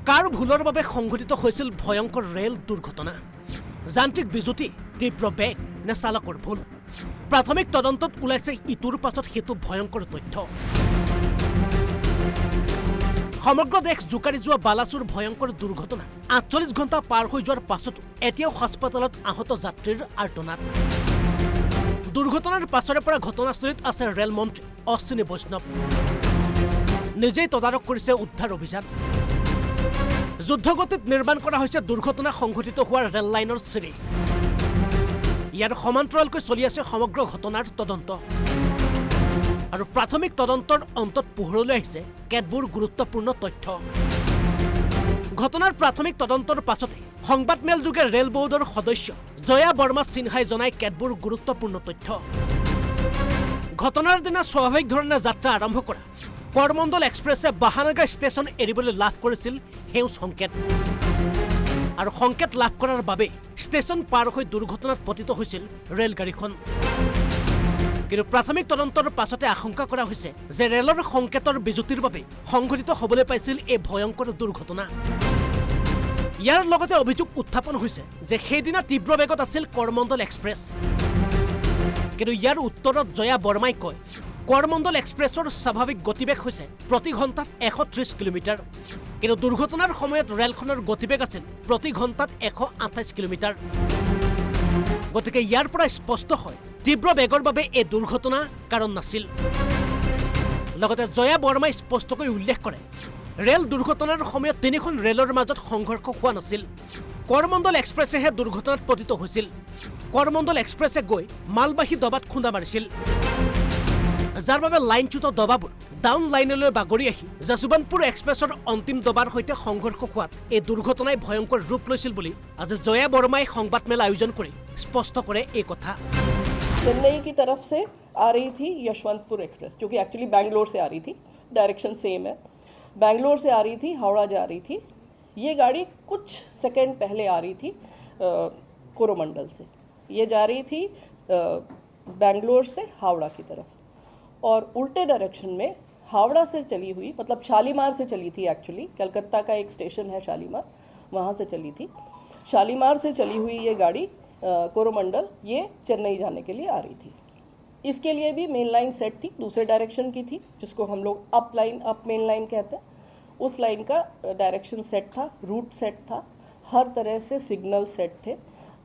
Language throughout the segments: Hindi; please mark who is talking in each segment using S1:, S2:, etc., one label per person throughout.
S1: কাৰ ভুলৰ বাবে সংঘটিত হৈছিল ভয়ংকৰ ৰেল দুৰ্ঘটনা যান্ত্ৰিক বিজুতি তীব্ৰ বেগ নে চালকৰ ভুল প্ৰাথমিক তদন্তত ওলাইছে ইটোৰ পাছত হেতু ভয়ংকৰ তথ্য সমগ্ৰ দেশ জুকাৰি যোৱা বালাসুৰ ভয়ংকৰ দুৰ্ঘটনা ৪৮ ঘণ্টা পাৰ হৈ যোৱাৰ পাছতো এতিয়াও হাস্পতালত আহত যাত্ৰীৰ আৰ্তনাদ দুৰ্ঘটনাৰ পাছৰে পৰা ঘটনাস্থলীত আছে ৰেল মন্ত্ৰী অশ্বিনী বৈষ্ণৱ নিজেই তদাৰক কৰিছে উদ্ধাৰ অভিযান যুদ্ধগতিত নিৰ্মাণ কৰা হৈছে দুৰ্ঘটনা সংঘটিত হোৱাৰ ৰেল লাইনৰ চিৰি ইয়াৰ সমান্তৰালকৈ চলি আছে সমগ্ৰ ঘটনাৰ তদন্ত আৰু প্ৰাথমিক তদন্তৰ অন্তত পোহৰলৈ আহিছে কেতবোৰ গুৰুত্বপূৰ্ণ তথ্য ঘটনাৰ প্ৰাথমিক তদন্তৰ পাছতে সংবাদমেল যোগে ৰেল বোৰ্ডৰ সদস্য জয়া বৰ্মা সিনহাই জনাই কেতবোৰ গুৰুত্বপূৰ্ণ তথ্য ঘটনাৰ দিনা স্বাভাৱিক ধৰণে যাত্ৰা আৰম্ভ কৰা কৰমণ্ডল এক্সপ্ৰেছে বাহানগা ষ্টেচন এৰিবলৈ লাভ কৰিছিল হেউজ সংকেত আৰু সংকেত লাভ কৰাৰ বাবে ষ্টেচন পাৰ হৈ দুৰ্ঘটনাত পতিত হৈছিল ৰেলগাড়ীখন কিন্তু প্ৰাথমিক তদন্তৰ পাছতে আশংকা কৰা হৈছে যে ৰেলৰ সংকেতৰ বিজুতিৰ বাবে সংঘটিত হ'বলৈ পাইছিল এই ভয়ংকৰ দুৰ্ঘটনা ইয়াৰ লগতে অভিযোগ উত্থাপন হৈছে যে সেইদিনা তীব্ৰ বেগত আছিল কৰমণ্ডল এক্সপ্ৰেছ কিন্তু ইয়াৰ উত্তৰত জয়া বৰ্মাই কয় কৰমণ্ডল এক্সপ্ৰেছৰ স্বাভাৱিক গতিবেগ হৈছে প্ৰতি ঘণ্টাত ১৩০ কিলোমিটাৰ কিন্তু দুৰ্ঘটনাৰ সময়ত ৰেলখনৰ গতিবেগ আছিল প্ৰতি ঘণ্টাত ১২৮ কিলোমিটাৰ গতিকে ইয়াৰ পৰা স্পষ্ট হয় তীব্ৰ বেগৰ বাবে এই দুৰ্ঘটনা কাৰণ নাছিল লগতে জয়া বৰ্মাই স্পষ্টকৈ উল্লেখ কৰে ৰেল দুৰ্ঘটনাৰ সময়ত তিনিখন ৰেলৰ মাজত সংঘৰ্ষ হোৱা নাছিল কৰমণ্ডল এক্সপ্ৰেছেহে দুৰ্ঘটনাত পতিত হৈছিল কৰমণ্ডল এক্সপ্ৰেছে গৈ মালবাহী দবাত খুন্দা মাৰিছিল যাৰ বাবে লাইনচ্যুত দবাবোৰ ডাউন লাইনলৈ বাগৰি আহি যশৱন্তপুৰ এক্সপ্ৰেছৰ অন্তিম দবাৰ সৈতে সংঘৰ্ষ হোৱাত এই দুৰ্ঘটনাই ভয়ংকৰ ৰূপ লৈছিল বুলি আজি জয়া বৰ্মাই সংবাদমেল আয়োজন কৰি স্পষ্ট কৰে এই কথা
S2: चेन्नई की तरफ से आ रही थी यशवंतपुर एक्सप्रेस जो कि एक्चुअली बैंगलोर से आ रही थी डायरेक्शन सेम है बैंगलोर से आ रही थी हावड़ा जा रही थी ये गाड़ी कुछ सेकंड पहले आ रही थी कोरोमंडल से ये जा रही थी बैंगलोर से हावड़ा की तरफ और उल्टे डायरेक्शन में हावड़ा से चली हुई मतलब शालीमार से चली थी एक्चुअली कलकत्ता का एक स्टेशन है शालीमार वहाँ से चली थी शालीमार से चली हुई ये गाड़ी कोरोमंडल ये चेन्नई जाने के लिए आ रही थी इसके लिए भी मेन लाइन सेट थी दूसरे डायरेक्शन की थी जिसको हम लोग अप मेन लाइन कहते हैं उस लाइन का डायरेक्शन सेट था रूट सेट था हर तरह से सिग्नल सेट थे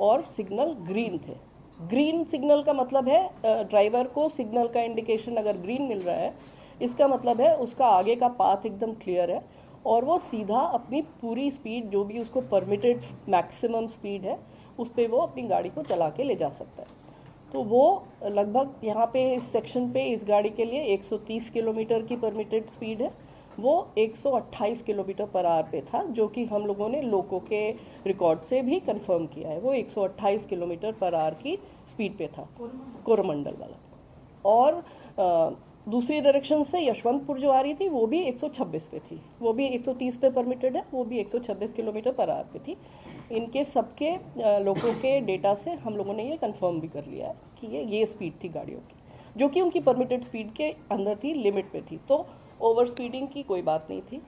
S2: और सिग्नल ग्रीन थे ग्रीन सिग्नल का मतलब है ड्राइवर को सिग्नल का इंडिकेशन अगर ग्रीन मिल रहा है इसका मतलब है उसका आगे का पाथ एकदम क्लियर है और वो सीधा अपनी पूरी स्पीड जो भी उसको परमिटेड मैक्सिमम स्पीड है उस पर वो अपनी गाड़ी को चला के ले जा सकता है तो वो लगभग यहाँ पे इस सेक्शन पे इस गाड़ी के लिए 130 किलोमीटर की परमिटेड स्पीड है वो 128 किलोमीटर पर आवर पे था जो कि हम लोगों ने लोको के रिकॉर्ड से भी कंफर्म किया है वो 128 किलोमीटर पर आवर की स्पीड पे था कोरोमंडल वाला और दूसरी डायरेक्शन से यशवंतपुर जो आ रही थी वो भी 126 पे थी वो भी 130 पे परमिटेड है वो भी 126 किलोमीटर पर आवर पे थी इनके सबके लोगों के डेटा से हम लोगों ने ये कंफर्म भी कर लिया है कि ये स्पीड थी गाड़ियों की जो कि उनकी परमिटेड स्पीड के अंदर थी लिमिट पे थी तो ओवर स्पीडिंग की कोई बात नहीं थी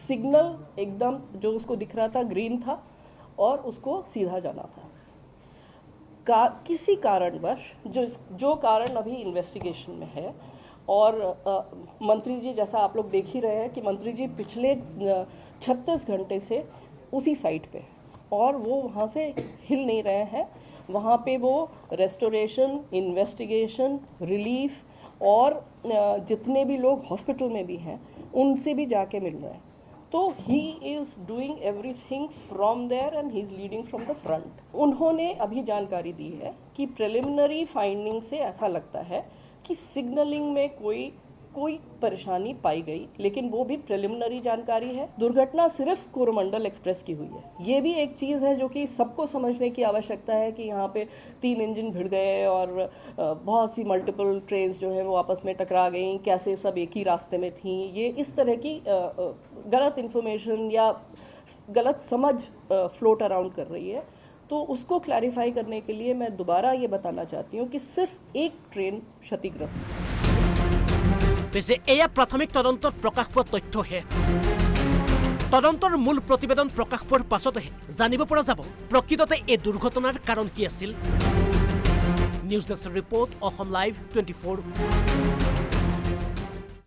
S2: सिग्नल एकदम जो उसको दिख रहा था ग्रीन था और उसको सीधा जाना था किसी कारणवश जो कारण अभी इन्वेस्टिगेशन में है और मंत्री जी जैसा आप लोग देख ही रहे हैं कि मंत्री जी पिछले 36 घंटे से उसी साइट पे और वो वहाँ से हिल नहीं रहे हैं वहाँ पे वो रेस्टोरेशन इन्वेस्टिगेशन रिलीफ और जितने भी लोग हॉस्पिटल में भी हैं उनसे भी जाके मिल रहे हैं तो he is doing everything from there and he is leading from the front उन्होंने अभी जानकारी दी है कि प्रिलिमिनरी फाइंडिंग से ऐसा लगता है कि सिग्नलिंग में कोई परेशानी पाई गई लेकिन वो भी प्रिलिमिनरी जानकारी है दुर्घटना सिर्फ कोरोमंडल एक्सप्रेस की हुई है ये भी एक चीज़ है जो कि सबको समझने की आवश्यकता है कि यहाँ पे 3 इंजन भिड़ गए और बहुत सी मल्टीपल ट्रेन्स जो है वो आपस में टकरा गई कैसे सब एक ही रास्ते में थी ये इस तरह की गलत इन्फॉर्मेशन या गलत समझ फ्लोट अराउंड कर रही है तो उसको क्लैरिफाई करने के लिए मैं दोबारा ये बताना चाहती हूँ कि सिर्फ एक ट्रेन क्षतिग्रस्त है
S1: পিছে এয়া প্ৰাথমিক তদন্তত প্ৰকাশ পোৱা তথ্যহে তদন্তৰ মূল প্ৰতিবেদন প্ৰকাশ পোৱাৰ পাছতহে জানিব পৰা যাব প্ৰকৃততে এই দুৰ্ঘটনাৰ কাৰণ কি আছিল। নিউজ ডেস্কৰ ৰিপৰ্ট, অসম লাইভ 24।